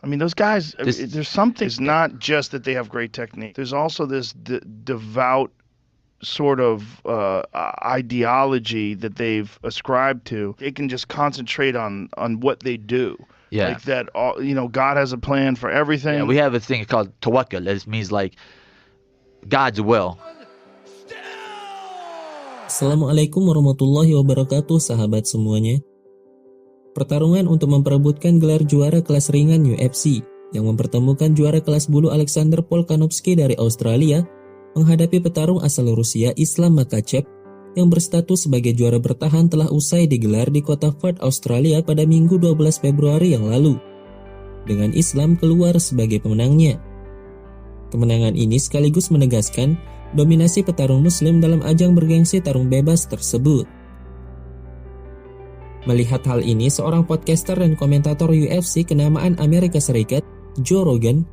I mean, those guys, This there's something. It's not just that they have great technique. There's also this devout sort of ideology that they've ascribed to. They can just concentrate on what they do. yeah. Like that, God has a plan for everything. Yeah, we have a thing called tawakkul. It means like God's will. Assalamualaikum warahmatullahi wabarakatuh, sahabat semuanya. Pertarungan untuk memperebutkan gelar juara kelas ringan UFC yang mempertemukan juara kelas bulu Alexander Volkanovski dari Australia menghadapi petarung asal Rusia Islam Makhachev yang berstatus sebagai juara bertahan telah usai digelar di kota Perth, Australia pada Minggu 12 Februari yang lalu, dengan Islam keluar sebagai pemenangnya. Kemenangan ini sekaligus menegaskan dominasi petarung Muslim dalam ajang bergengsi tarung bebas tersebut. Melihat hal ini, seorang podcaster dan komentator UFC kenamaan Amerika Serikat, Joe Rogan,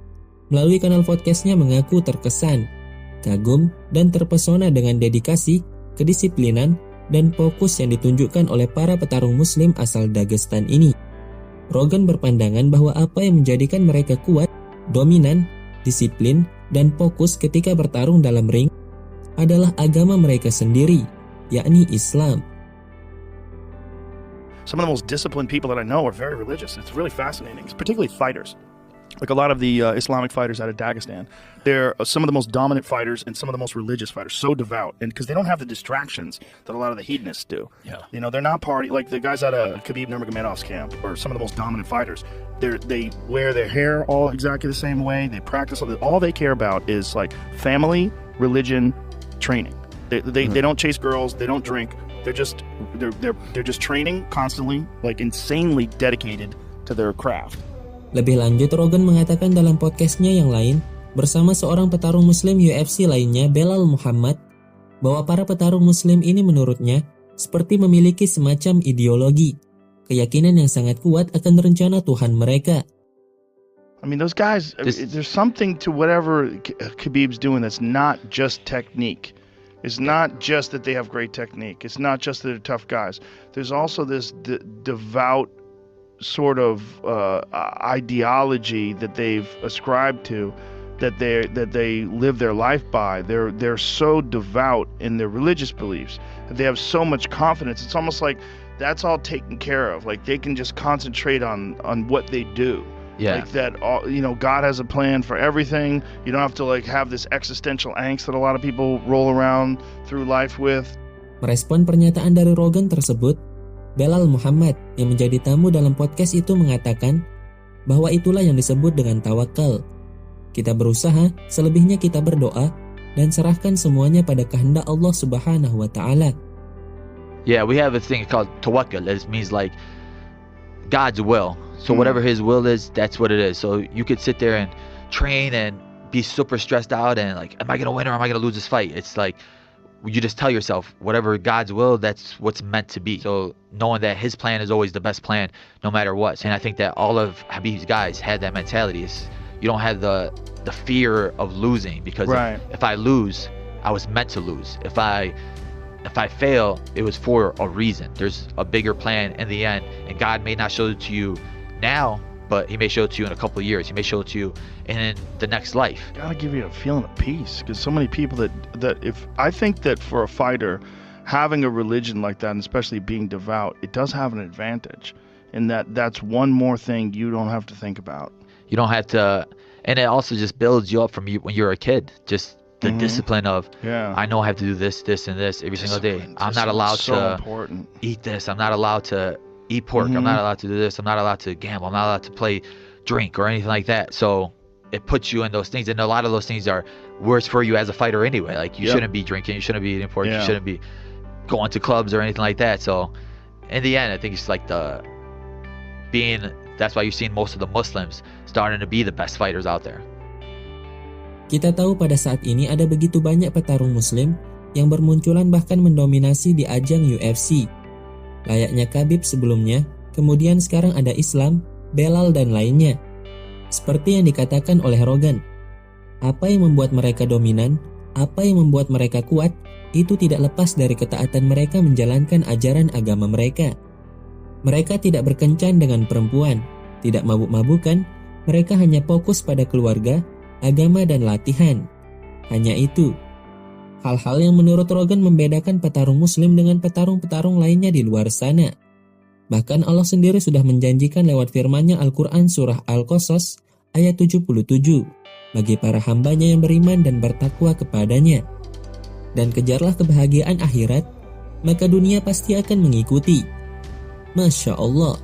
melalui kanal podcastnya mengaku terkesan, kagum, dan terpesona dengan dedikasi, kedisiplinan, dan fokus yang ditunjukkan oleh para petarung Muslim asal Dagestan ini. Rogan berpandangan bahwa apa yang menjadikan mereka kuat, dominan, disiplin, dan fokus ketika bertarung dalam ring adalah agama mereka sendiri, yakni Islam. Some of the most disciplined people that I know are very religious. It's really fascinating, particularly fighters. Like a lot of the Islamic fighters out of Dagestan, they're some of the most dominant fighters and some of the most religious fighters, so devout. And because they don't have the distractions that a lot of the hedonists do. Yeah. They're not like the guys out of Khabib Nurmagomedov's camp, or some of the most dominant fighters. They wear their hair all exactly the same way. They practice all they care about is like family, religion, training. They don't chase girls, they don't drink. They're just training constantly, like insanely dedicated to their craft. Lebih lanjut, Rogan mengatakan dalam podcastnya yang lain bersama seorang petarung Muslim UFC lainnya, Belal Muhammad, bahwa para petarung Muslim ini menurutnya seperti memiliki semacam ideologi, keyakinan yang sangat kuat akan rencana Tuhan mereka. I mean, those guys, there's something to whatever Khabib's doing that's not just technique. It's not just that they have great technique. It's not just that they're tough guys. There's also this devout sort of ideology that they've ascribed to, that they live their life by. They're so devout in their religious beliefs. They have so much confidence. It's almost like that's all taken care of. Like they can just concentrate on what they do. Yeah. Like that, God has a plan for everything. You don't have to have this existential angst that a lot of people roll around through life with. Merespon pernyataan dari Rogan tersebut, Belal Muhammad yang menjadi tamu dalam podcast itu mengatakan bahwa itulah yang disebut dengan tawakal. Kita berusaha, selebihnya kita berdoa, dan serahkan semuanya pada kehendak Allah Subhanahu wa Ta'ala. Yeah, we have a thing called tawakkul. It means like God's will. So whatever His will is, that's what it is. So you could sit there and train and be super stressed out and like, am I going to win or am I going to lose this fight? It's like, you just tell yourself, whatever God's will, that's what's meant to be. So knowing that His plan is always the best plan, no matter what. And I think that all of Khabib's guys had that mentality. You don't have the fear of losing, because if I lose, I was meant to lose. If I fail, it was for a reason. There's a bigger plan in the end, and God may not show it to you now, but He may show it to you in a couple of years. He may show it to you in the next life. Gotta give you a feeling of peace, because so many people that if I think that for a fighter, having a religion like that, and especially being devout, it does have an advantage, in that's one more thing you don't have to think about. You don't have to, and it also just builds you up from when you're a kid. Just the discipline of, I know I have to do this, and this every single day. I'm not allowed to eat this. I'm not allowed to eat pork. I'm not allowed to do this. I'm not allowed to gamble. I'm not allowed to drink or anything like that. So it puts you in those things, and a lot of those things are worse for you as a fighter anyway. Like you shouldn't be drinking. You shouldn't be eating pork. You shouldn't be going to clubs or anything like that. So in the end, I think it's like that's why you've seen most of the Muslims starting to be the best fighters out there. Kita tahu pada saat ini ada begitu banyak petarung Muslim yang bermunculan bahkan mendominasi di ajang UFC. Layaknya Khabib sebelumnya, kemudian sekarang ada Islam, Belal, dan lainnya. Seperti yang dikatakan oleh Rogan, apa yang membuat mereka dominan, apa yang membuat mereka kuat, itu tidak lepas dari ketaatan mereka menjalankan ajaran agama mereka. Mereka tidak berkencan dengan perempuan, tidak mabuk-mabukan, Mereka hanya fokus pada keluarga, agama, dan latihan. Hanya itu. Hal-hal yang menurut Rogan membedakan petarung muslim dengan petarung-petarung lainnya di luar sana. Bahkan Allah sendiri sudah menjanjikan lewat firman-Nya Al-Quran surah Al-Qasas ayat 77 bagi para hambanya yang beriman dan bertakwa kepadanya. Dan kejarlah kebahagiaan akhirat, maka dunia pasti akan mengikuti. Masya Allah.